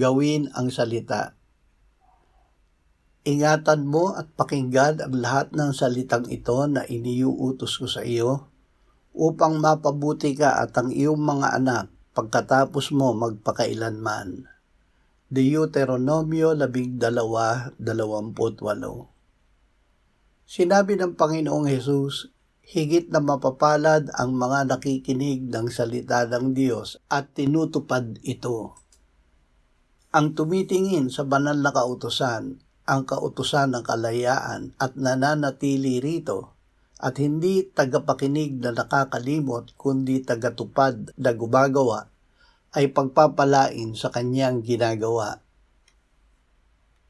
gawin ang salita. Ingatan mo at pakinggan ang lahat ng salitang ito na iniuutos ko sa iyo, upang mapabuti ka at ang iyong mga anak pagkatapos mo magpakailanman. Deuteronomio 12:28. Sinabi ng Panginoong Hesus, higit na mapapalad ang mga nakikinig ng salita ng Diyos at tinutupad ito. Ang tumitingin sa banal na kautusan, ang kautusan ng kalayaan at nananatili rito, at hindi tagapakinig na nakakalimot kundi tagatupad na gumagawa, ay pagpapalain sa kanyang ginagawa.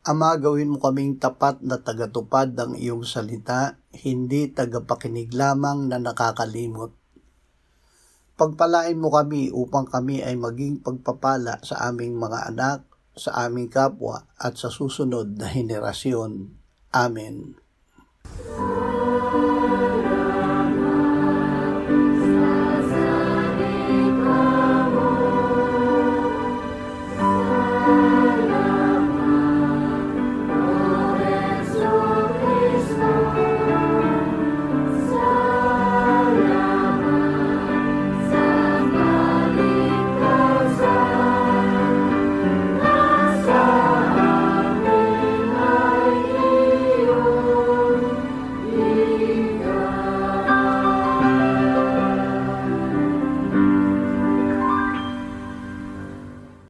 Ama, gawin mo kaming tapat na tagatupad ng iyong salita, hindi tagapakinig lamang na nakakalimot. Pagpalain mo kami upang kami ay maging pagpapala sa aming mga anak, sa aming kapwa at sa susunod na henerasyon. Amen.